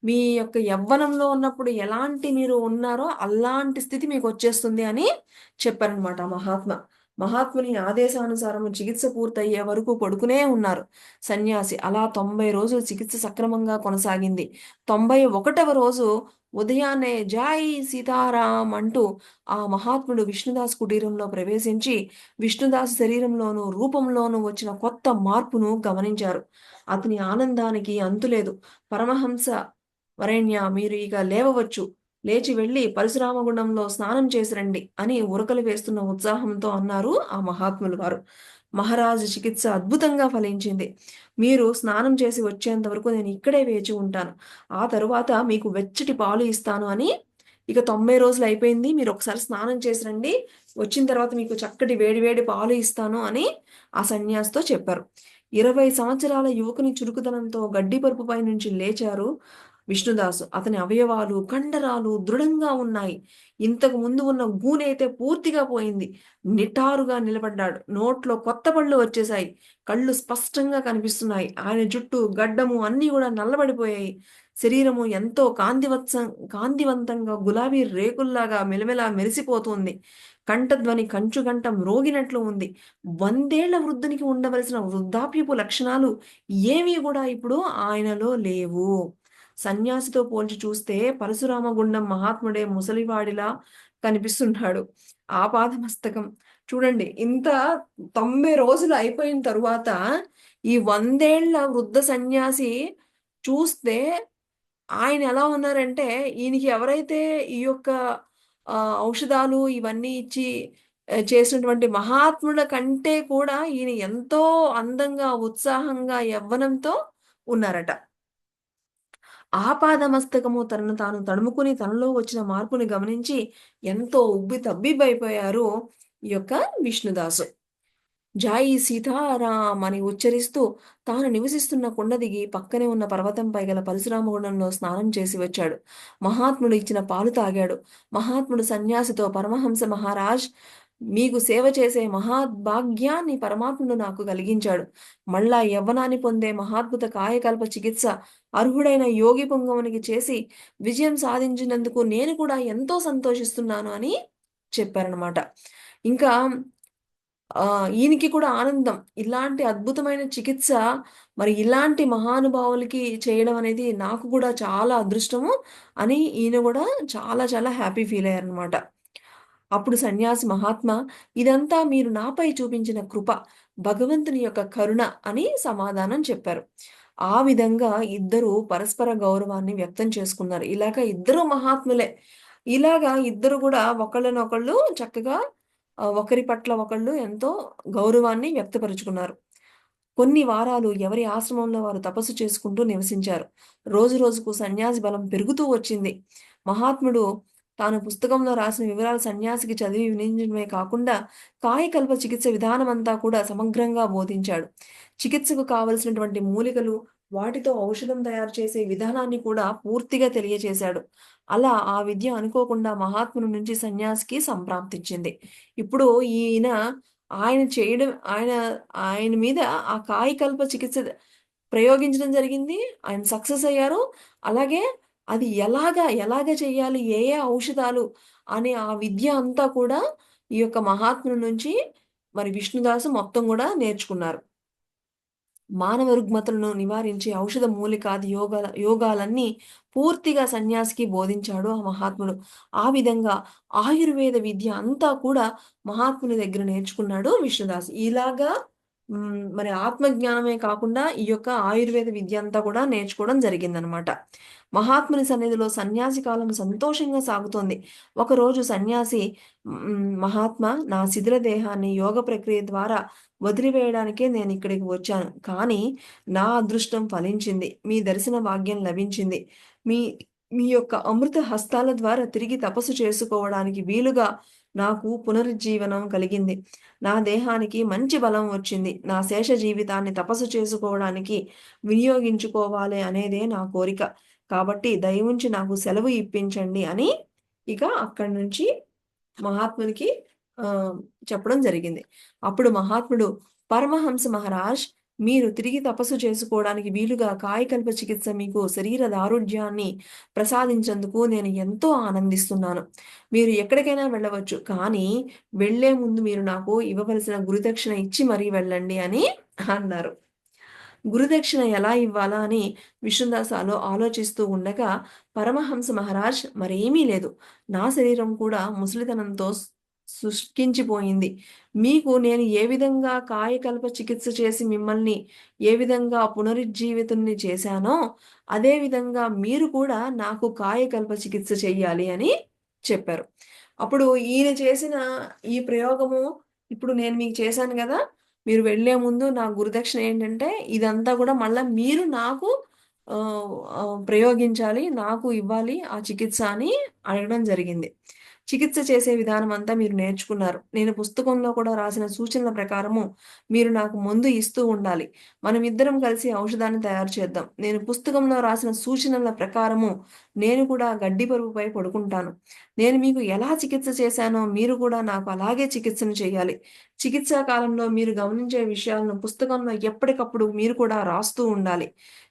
మీ యొక్క యవ్వనంలో ఉన్నప్పుడు ఎలాంటి మీరు ఉన్నారో అలాంటి స్థితి మీకొచ్చేస్తుంది అని చెప్పారనమాట మహాత్మ. మహాత్ముని ఆదేశానుసారం చికిత్స పూర్తయ్యే వరకు పడుకునే ఉన్నారు సన్యాసి. అలా 90 రోజులు చికిత్స సక్రమంగా కొనసాగింది. 91వ రోజు ఉదయాన్నే జై సీతారాం అంటూ ఆ మహాత్ముడు విష్ణుదాస్ కుటీరంలో ప్రవేశించి విష్ణుదాస్ శరీరంలోనూ రూపంలోనూ వచ్చిన కొత్త మార్పును గమనించారు. అతని ఆనందానికి అంతులేదు. పరమహంస వరేణ్య, మీరు ఇక లేవవచ్చు. లేచి వెళ్ళి పరశురామగుండంలో స్నానం చేసి రండి అని ఉరకలు వేస్తున్న ఉత్సాహంతో అన్నారు ఆ మహాత్ములు వారు. మహారాజు చికిత్స అద్భుతంగా ఫలించింది. మీరు స్నానం చేసి వచ్చేంత వరకు నేను ఇక్కడే వేచి ఉంటాను. ఆ తరువాత మీకు వెచ్చటి పాలు ఇస్తాను అని, ఇక 90 రోజులు అయిపోయింది, మీరు ఒకసారి స్నానం చేసి రండి, వచ్చిన తర్వాత మీకు చక్కటి వేడి వేడి పాలు ఇస్తాను అని ఆ సన్యాసితో చెప్పారు. 20 సంవత్సరాల యువకుని చురుకుదనంతో గడ్డిపరుపుపై నుంచి లేచారు విష్ణుదాసు. అతని అవయవాలు, కండరాలు దృఢంగా ఉన్నాయి. ఇంతకు ముందు ఉన్న గూనైతే పూర్తిగా పోయింది. నిటారుగా నిలబడ్డాడు. నోట్లో కొత్త పళ్ళు వచ్చేశాయి. కళ్ళు స్పష్టంగా కనిపిస్తున్నాయి. ఆయన జుట్టు, గడ్డము అన్నీ కూడా నల్లబడిపోయాయి. శరీరము ఎంతో కాంతివంతంగా గులాబీ రేకుల్లాగా మెలమెలా మెరిసిపోతుంది. కంఠధ్వని కంచుగంట మ్రోగినట్లు ఉంది. 100 ఏళ్ల వృద్ధునికి ఉండవలసిన వృద్ధాప్యపు లక్షణాలు ఏమీ కూడా ఇప్పుడు ఆయనలో లేవు. సన్యాసితో పోల్చి చూస్తే పరశురామగుండం మహాత్ముడే ముసలివాడిలా కనిపిస్తున్నాడు. ఆపాదమస్తకం చూడండి. ఇంత 90 రోజులు అయిపోయిన తరువాత ఈ 100 ఏళ్ల వృద్ధ సన్యాసి చూస్తే ఆయన ఎలా ఉన్నారంటే, ఈయనకి ఎవరైతే ఈ యొక్క ఔషధాలు ఇవన్నీ ఇచ్చి చేసినటువంటి మహాత్ముల కంటే కూడా ఈయన ఎంతో అందంగా, ఉత్సాహంగా, యవ్వనంతో ఉన్నారట. ఆపాదమస్తకము తనను తాను తడుముకుని తనలో వచ్చిన మార్పుని గమనించి ఎంతో తబ్బిబ్బైపోయారు ఈ యొక్క విష్ణుదాసు. జై సీతారాం అని ఉచ్చరిస్తూ తాను నివసిస్తున్న కొండ దిగి పక్కనే ఉన్న పర్వతంపై గల పరశురామగుండంలో స్నానం చేసి వచ్చాడు. మహాత్ముడు ఇచ్చిన పాలు తాగాడు. మహాత్ముడు సన్యాసితో, పరమహంస మహారాజ్, మీకు సేవ చేసే మహాభాగ్యాన్ని పరమాత్ముడు నాకు కలిగించాడు. మళ్ళా యవ్వనాన్ని పొందే మహాద్భుత కాయకల్ప చికిత్స అర్హుడైన యోగి పుంగవునికి చేసి విజయం సాధించినందుకు నేను కూడా ఎంతో సంతోషిస్తున్నాను అని చెప్పారనమాట. ఇంకా ఈయనకి కూడా ఆనందం. ఇలాంటి అద్భుతమైన చికిత్స మరి ఇలాంటి మహానుభావులకి చేయడం అనేది నాకు కూడా చాలా అదృష్టము అని ఈయన కూడా చాలా చాలా హ్యాపీ ఫీల్ అయ్యారనమాట. అప్పుడు సన్యాసి మహాత్మా, ఇదంతా మీరు నాపై చూపించిన కృప, భగవంతుని యొక్క కరుణ అని సమాధానం చెప్పారు. ఆ విధంగా ఇద్దరు పరస్పర గౌరవాన్ని వ్యక్తం చేసుకున్నారు. ఇలాగ ఇద్దరు మహాత్ములే. ఇలాగా ఇద్దరు కూడా ఒకళ్ళనొకళ్ళు చక్కగా ఒకరి పట్ల ఒకళ్ళు ఎంతో గౌరవాన్ని వ్యక్తపరుచుకున్నారు. కొన్ని వారాలు ఎవరి ఆశ్రమంలో వారు తపస్సు చేసుకుంటూ నివసించారు. రోజు రోజుకు సన్యాసి బలం పెరుగుతూ వచ్చింది. మహాత్ముడు తాను పుస్తకంలో రాసిన వివరాలు సన్యాసికి చదివి వినిపించడమే కాకుండా కాయకల్ప చికిత్స విధానమంతా కూడా సమగ్రంగా బోధించాడు. చికిత్సకు కావలసినటువంటి మూలికలు, వాటితో ఔషధం తయారు చేసే విధానాన్ని కూడా పూర్తిగా తెలియచేశాడు. అలా ఆ విద్య అనుకోకుండా మహాత్ముని నుంచి సన్యాసికి సంప్రాప్తించింది. ఇప్పుడు ఈయన ఆయన చేయడం ఆయన ఆయన మీద ఆ కాయకల్ప చికిత్స ప్రయోగించడం జరిగింది. ఆయన సక్సెస్ అయ్యారు. అలాగే అది ఎలాగ చేయాలి, ఏ ఏ ఔషధాలు అనే ఆ విద్య అంతా కూడా ఈ యొక్క మహాత్ముని నుంచి మరి విష్ణుదాసు మొత్తం కూడా నేర్చుకున్నారు. మానవ రుగ్మతలను నివారించే ఔషధ మూలికాది యోగాలన్నీ పూర్తిగా సన్యాసికి బోధించాడు ఆ మహాత్ముడు. ఆ విధంగా ఆయుర్వేద విద్య అంతా కూడా మహాత్ముని దగ్గర నేర్చుకున్నాడు విష్ణుదాస్. ఇలాగా మరి ఆత్మజ్ఞానమే కాకుండా ఈ యొక్క ఆయుర్వేద విద్య అంతా కూడా నేర్చుకోవడం జరిగిందనమాట. మహాత్ముని సన్నిధిలో సన్యాసి కాలం సంతోషంగా సాగుతోంది. ఒకరోజు సన్యాసి, మహాత్మా, నా శిథిల దేహాన్ని యోగ ప్రక్రియ ద్వారా వదిలివేయడానికే నేను ఇక్కడికి వచ్చాను. కానీ నా అదృష్టం ఫలించింది. మీ దర్శన భాగ్యం లభించింది. మీ మీ యొక్క అమృత హస్తాల ద్వారా తిరిగి తపస్సు చేసుకోవడానికి వీలుగా నాకు పునరుజ్జీవనం కలిగింది. నా దేహానికి మంచి బలం వచ్చింది. నా శేష జీవితాన్ని తపస్సు చేసుకోవడానికి వినియోగించుకోవాలి అనేదే నా కోరిక. కాబట్టి దయవుంచి నాకు సెలవు ఇప్పించండి అని ఇక అక్కడి నుంచి మహాత్మునికి చెప్పడం జరిగింది. అప్పుడు మహాత్ముడు, పరమహంస మహారాజ్, మీరు తిరిగి తపస్సు చేసుకోవడానికి వీలుగా కాయకల్ప చికిత్స మీకు శరీర దారుఢ్యాన్ని ప్రసాదించేందుకు నేను ఎంతో ఆనందిస్తున్నాను. మీరు ఎక్కడికైనా వెళ్ళవచ్చు. కానీ వెళ్లే ముందు మీరు నాకు ఇవ్వవలసిన గురుదక్షిణ ఇచ్చి మరీ వెళ్ళండి అని అన్నారు. గురుదక్షిణ ఎలా ఇవ్వాలా అని విష్ణుదాస్ ఆలోచిస్తూ ఉండగా, పరమహంస మహారాజ్, మరేమీ లేదు. నా శరీరం కూడా ముసలితనంతో శుష్కించిపోయింది. మీకు నేను ఏ విధంగా కాయకల్ప చికిత్స చేసి మిమ్మల్ని ఏ విధంగా పునరుజ్జీవితుల్ని చేశానో, అదే విధంగా మీరు కూడా నాకు కాయకల్ప చికిత్స చెయ్యాలి అని చెప్పారు. అప్పుడు ఈయన చేసిన ఈ ప్రయోగము ఇప్పుడు నేను మీకు చేశాను గదా! మీరు వెళ్ళే ముందు నా గురుదక్షిణ ఏంటంటే, ఇదంతా కూడా మళ్ళా మీరు నాకు ప్రయోగించాలి, నాకు ఇవ్వాలి ఆ చికిత్స అని అడగడం జరిగింది. చికిత్స చేసే విధానం అంతా మీరు నేర్చుకున్నారు. నేను పుస్తకంలో కూడా రాసిన సూచనల ప్రకారము మీరు నాకు మందు ఇస్తూ ఉండాలి. మనమిద్దరం కలిసి ఔషధాన్ని తయారు చేద్దాం. నేను పుస్తకంలో రాసిన సూచనల ప్రకారము నేను కూడా గడ్డి పరుపుపై పడుకుంటాను. నేను మీకు ఎలా చికిత్స చేశానో మీరు కూడా నాకు అలాగే చికిత్సను చేయాలి. చికిత్సా కాలంలో మీరు గమనించే విషయాలను పుస్తకంలో ఎప్పటికప్పుడు మీరు కూడా రాస్తూ ఉండాలి.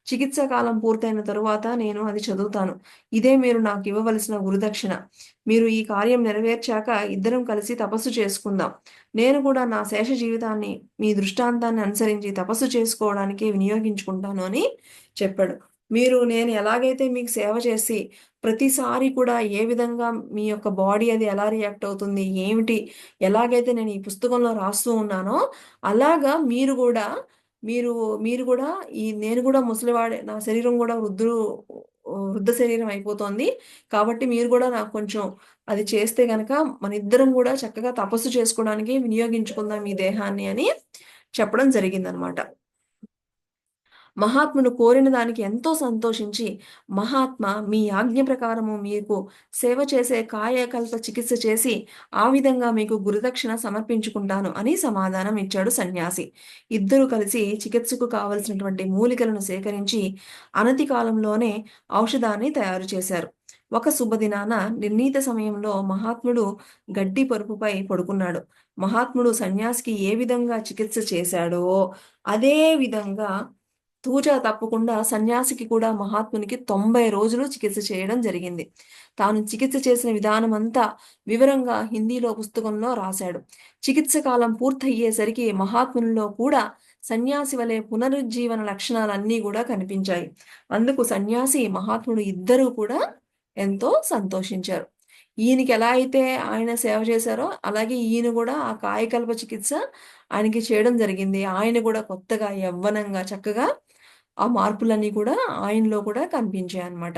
చికిత్సా కాలం పూర్తయిన తరువాత నేను అది చదువుతాను. ఇదే మీరు నాకు ఇవ్వవలసిన గురుదక్షిణ. మీరు ఈ కార్యం నెరవేర్చాక ఇద్దరం కలిసి తపస్సు చేసుకుందాం. నేను కూడా నా శేష జీవితాన్ని మీ దృష్టాంతాన్ని అనుసరించి తపస్సు చేసుకోవడానికి వినియోగించుకుంటాను అని చెప్పాడు. నేను ఎలాగైతే మీకు సేవ చేసి ప్రతిసారి కూడా ఏ విధంగా మీ యొక్క బాడీ అది ఎలా రియాక్ట్ అవుతుంది, ఏమిటి, ఎలాగైతే నేను ఈ పుస్తకంలో రాస్తూ ఉన్నానో అలాగా మీరు మీరు కూడా నేను కూడా ముసలివాడే, నా శరీరం కూడా వృద్ధ శరీరం అయిపోతోంది. కాబట్టి మీరు కూడా నాకు కొంచెం అది చేస్తే గనక మన ఇద్దరం కూడా చక్కగా తపస్సు చేసుకోవడానికి వినియోగించుకుందాం ఈ దేహాన్ని అని చెప్పడం జరిగిందనమాట. మహాత్ముడు కోరిన దానికి ఎంతో సంతోషించి, మహాత్మా, మీ ఆజ్ఞ ప్రకారము మీకు సేవ చేసే కాయకల్ప చికిత్స చేసి ఆ విధంగా మీకు గురుదక్షిణ సమర్పించుకుంటాను అని సమాధానం ఇచ్చాడు సన్యాసి. ఇద్దరు కలిసి చికిత్సకు కావలసినటువంటి మూలికలను సేకరించి అనతి కాలంలోనే ఔషధాన్ని తయారు చేశారు. ఒక శుభదినాన నిర్ణీత సమయంలో మహాత్ముడు గడ్డి పరుపుపై పడుకున్నాడు. మహాత్ముడు సన్యాసికి ఏ విధంగా చికిత్స చేశాడో అదే విధంగా తూచా తప్పకుండా సన్యాసికి కూడా మహాత్మునికి 90 రోజులు చికిత్స చేయడం జరిగింది. తాను చికిత్స చేసిన విధానం అంతా వివరంగా హిందీలో పుస్తకంలో రాశాడు. చికిత్స కాలం పూర్తయ్యేసరికి మహాత్మునిలో కూడా సన్యాసి వలె పునరుజ్జీవన లక్షణాలన్నీ కూడా కనిపించాయి. అందుకు సన్యాసి, మహాత్ముడు ఇద్దరూ కూడా ఎంతో సంతోషించారు. ఈయనకి ఎలా అయితే ఆయన సేవ చేశారో అలాగే ఈయన కూడా ఆ కాయకల్ప చికిత్స ఆయనకి చేయడం జరిగింది. ఆయన కూడా కొత్తగా యవ్వనంగా చక్కగా ఆ మార్పులన్నీ కూడా ఆయనలో కూడా కనిపించాయన్నమాట.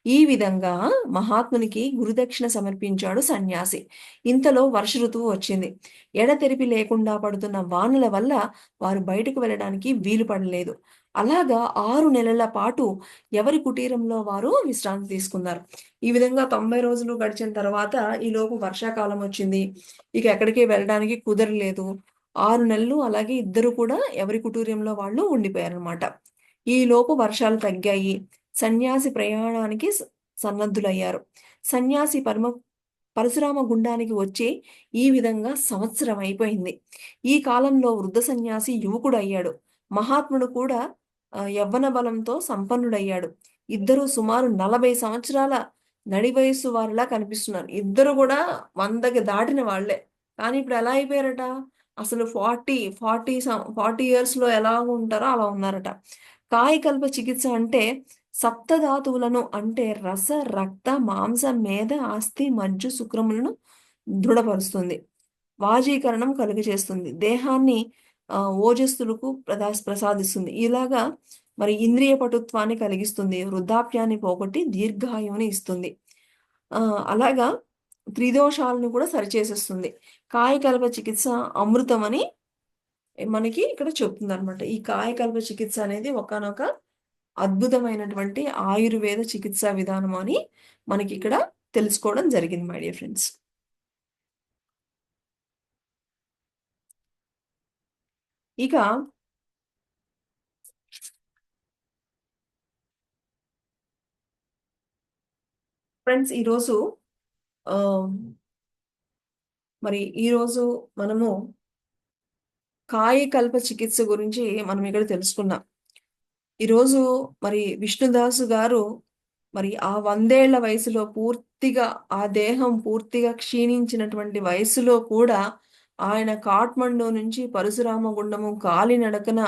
ఈ విధంగా మహాత్మునికి గురుదక్షిణ సమర్పించాడు సన్యాసి. ఇంతలో వర్ష ఋతువు వచ్చింది. ఎడతెరిపి లేకుండా పడుతున్న వానల వల్ల వారు బయటకు వెళ్ళడానికి వీలు పడలేదు. అలాగా 6 నెలల పాటు ఎవరి కుటీరంలో వారు విశ్రాంతి తీసుకున్నారు. ఈ విధంగా 90 రోజులు గడిచిన తర్వాత ఈలోపు వర్షాకాలం వచ్చింది. ఇక ఎక్కడికి వెళ్ళడానికి కుదరలేదు. 6 నెలలు అలాగే ఇద్దరు కూడా ఎవరి కుటీరంలో వాళ్ళు ఉండిపోయారనమాట. ఈలోపు వర్షాలు తగ్గాయి. సన్యాసి ప్రయాణానికి సన్నద్ధులయ్యారు. సన్యాసి పరశురామ గుండానికి వచ్చి ఈ విధంగా సంవత్సరం అయిపోయింది. ఈ కాలంలో వృద్ధ సన్యాసి యువకుడయ్యాడు. మహాత్ముడు కూడా యవ్వన బలంతో సంపన్నుడయ్యాడు. ఇద్దరు సుమారు 40 సంవత్సరాల నడి వయస్సు వారిలా కనిపిస్తున్నారు. ఇద్దరు కూడా 100కి దాటిన వాళ్లే. కానీ ఇప్పుడు ఎలా అయిపోయారట? అసలు 40 ఇయర్స్‌లో ఎలా ఉంటారో అలా ఉన్నారట. కాయకల్ప చికిత్స అంటే సప్తధాతువులను అంటే రస, రక్త, మాంస, మేద, అస్థి, మజ్జు, శుక్రములను దృఢపరుస్తుంది. వాజీకరణం కలుగజేస్తుంది. దేహాన్ని ఓజస్సులకు ప్రసాదిస్తుంది. ఇలాగా మరి ఇంద్రియ పటుత్వాన్ని కలిగిస్తుంది. వృద్ధాప్యాన్ని పోగొట్టి దీర్ఘాయువుని ఇస్తుంది. అలాగా త్రిదోషాలను కూడా సరిచేసేస్తుంది. కాయకల్ప చికిత్స అమృతమని మనకి ఇక్కడ చెప్తుందనమాట. ఈ కాయకల్ప చికిత్స అనేది ఒకానొక అద్భుతమైనటువంటి ఆయుర్వేద చికిత్సా విధానం అని మనకిక్కడ తెలుసుకోవడం జరిగింది మై డియర్ ఫ్రెండ్స్. ఇక ఫ్రెండ్స్ ఈరోజు ఆహ్, ఈరోజు మనము కాయకల్ప చికిత్స గురించి మనం ఇక్కడ తెలుసుకున్నాం. ఈరోజు విష్ణుదాసు గారు ఆ 100 ఏళ్ల వయసులో పూర్తిగా ఆ దేహం పూర్తిగా క్షీణించినటువంటి వయసులో కూడా ఆయన కాఠ్మండు నుంచి పరశురామ గుండము కాలినడకన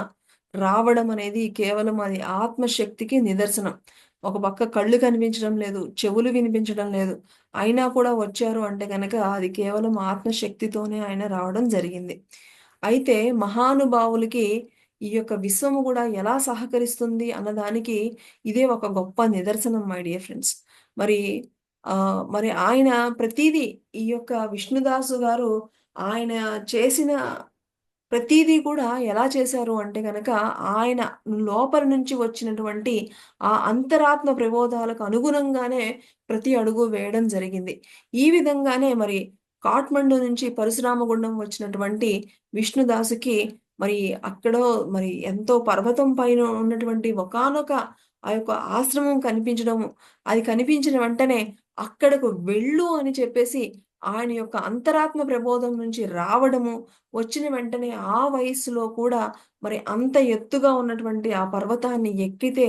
రావడం అనేది కేవలం అది ఆత్మశక్తికి నిదర్శనం. ఒక పక్క కళ్ళు కనిపించడం లేదు, చెవులు వినిపించడం లేదు. అయినా కూడా వచ్చారు అంటే గనక అది కేవలం ఆత్మశక్తితోనే ఆయన రావడం జరిగింది. అయితే మహానుభావులకి ఈ యొక్క విశ్వము గూడా ఎలా సహకరిస్తుంది అన్నదానికి ఇదే ఒక గొప్ప నిదర్శనం మై డియర్ ఫ్రెండ్స్. మరి ఆయన ప్రతీదీ ఈ యొక్క విష్ణుదాసు గారు ఆయన చేసిన ప్రతీదీ కూడా ఎలా చేశారు అంటే గనక, ఆయన లోపల నుంచి వచ్చినటువంటి ఆ అంతరాత్మ ప్రబోధాలకు అనుగుణంగానే ప్రతి అడుగు వేయడం జరిగింది. ఈ విధంగానే కాఠ్మండు నుంచి పరశురామగుండం వచ్చినటువంటి విష్ణుదాసుకి మరి అక్కడో ఎంతో పర్వతం పైన ఉన్నటువంటి ఒకానొక ఆ యొక్క ఆశ్రమం కనిపించడము, అది కనిపించిన వెంటనే అక్కడకు వెళ్ళు అని చెప్పేసి ఆయన యొక్క అంతరాత్మ ప్రబోధం నుంచి రావడము, వచ్చిన వెంటనే ఆ వయస్సులో కూడా అంత ఎత్తుగా ఉన్నటువంటి ఆ పర్వతాన్ని ఎక్కితే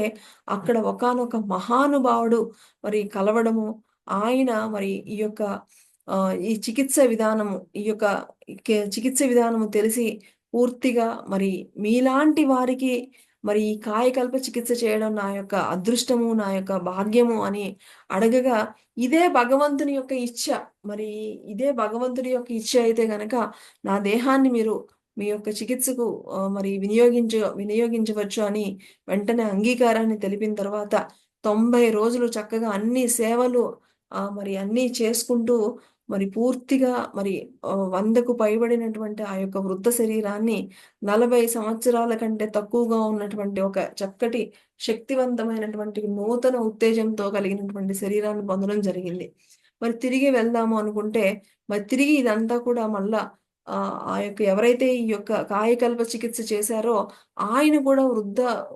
అక్కడ ఒకానొక మహానుభావుడు కలవడము, ఆయన ఈ యొక్క ఈ చికిత్స విధానము ఈ యొక్క చికిత్స విధానము తెలిసి పూర్తిగా మీలాంటి వారికి ఈ కాయకల్ప చికిత్స చేయడం నా యొక్క అదృష్టము, నా యొక్క భాగ్యము అని అడగగా ఇదే భగవంతుని యొక్క ఇచ్ఛ. మరి ఇదే భగవంతుడి యొక్క ఇచ్ఛ అయితే గనక నా దేహాన్ని మీరు మీ యొక్క చికిత్సకు వినియోగించవచ్చు అని వెంటనే అంగీకారాన్ని తెలిపిన తర్వాత 90 రోజులు చక్కగా అన్ని సేవలు అన్నీ చేసుకుంటూ పూర్తిగా 100కు పైబడినటువంటి ఆ యొక్క వృద్ధ శరీరాన్ని 40 సంవత్సరాల కంటే తక్కువగా ఉన్నటువంటి ఒక చక్కటి శక్తివంతమైనటువంటి నూతన ఉత్తేజంతో కలిగినటువంటి శరీరాన్ని పొందడం జరిగింది. తిరిగి వెళ్దాము అనుకుంటే తిరిగి ఇదంతా కూడా మళ్ళా ఆ యొక్క ఎవరైతే ఈ యొక్క కాయకల్ప చికిత్స చేశారో ఆయన కూడా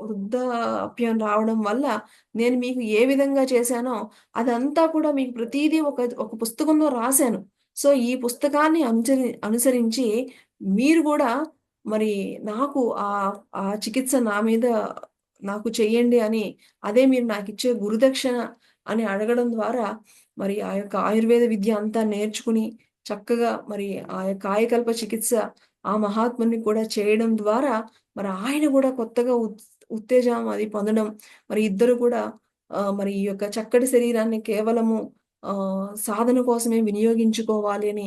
వృద్ధాప్యం రావడం వల్ల నేను మీకు ఏ విధంగా చేశానో అదంతా కూడా మీకు ప్రతీదీ ఒక పుస్తకంలో రాశాను. సో, ఈ పుస్తకాన్ని అనుసరించి మీరు గూడా మరి నాకు ఆ చికిత్స నా మీద నాకు చెయ్యండి అని, అదే మీరు నాకిచ్చే గురుదక్షిణ అని అడగడం ద్వారా ఆ యొక్క ఆయుర్వేద విద్య అంతా నేర్చుకుని చక్కగా ఆ యొక్క కాయకల్ప చికిత్స ఆ మహాత్ముని కూడా చేయడం ద్వారా ఆయన గూడా కొత్తగా ఉత్తేజం అది పొందడం, ఇద్దరు కూడా ఈ యొక్క చక్కటి శరీరాన్ని కేవలము సాధన కోసమే వినియోగించుకోవాలి అని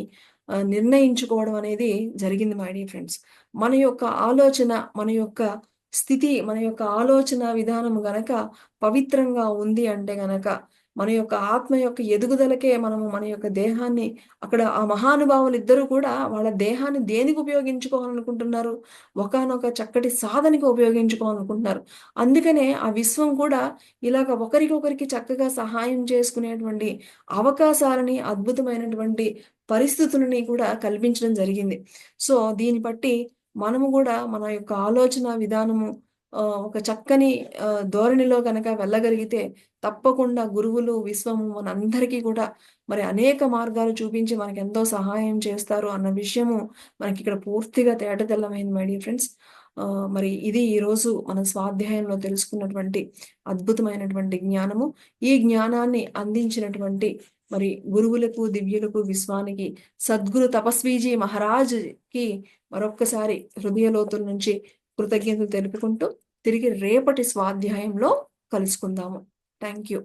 నిర్ణయించుకోవడం అనేది జరిగింది మై డియర్ ఫ్రెండ్స్. మన యొక్క ఆలోచన, మన యొక్క స్థితి, మన యొక్క ఆలోచన విధానం గనక పవిత్రంగా ఉంది అంటే గనక మన యొక్క ఆత్మ యొక్క ఎదుగుదలకే మనము మన యొక్క దేహాన్ని అక్కడ ఆ మహానుభావులిద్దరూ కూడా వాళ్ళ దేహాన్ని దేనికి ఉపయోగించుకోవాలనుకుంటున్నారు? ఒకానొక చక్కటి సాధనకి ఉపయోగించుకోవాలనుకుంటున్నారు. అందుకనే ఆ విశ్వం కూడా ఇలాగ ఒకరికొకరికి చక్కగా సహాయం చేసుకునేటువంటి అవకాశాలని, అద్భుతమైనటువంటి పరిస్థితులని కూడా కల్పించడం జరిగింది. సో, దీన్ని బట్టి మనము గూడా మన యొక్క ఆలోచన విధానము ఒక చక్కని ధోరణిలో గనక వెళ్ళగలిగితే తప్పకుండా గురువులు, విశ్వము మనందరికీ కూడా అనేక మార్గాలు చూపించి మనకెంతో సహాయం చేస్తారు అన్న విషయము మనకిక్కడ పూర్తిగా తేటతెల్లమైంది మై డియర్ ఫ్రెండ్స్. ఇది ఈరోజు మన స్వాధ్యాయంలో తెలుసుకున్నటువంటి అద్భుతమైనటువంటి జ్ఞానము. ఈ జ్ఞానాన్ని అందించినటువంటి మరి గురువులకు, దివ్యులకు, విశ్వానికి, సద్గురు తపస్వీజీ మహారాజ్కి మరొక్కసారి హృదయ లోతుల నుంచి కృతజ్ఞతలు తెలుపుకుంటూ తిరిగి రేపటి స్వాధ్యాయంలో కలుసుకుందాము. Thank you.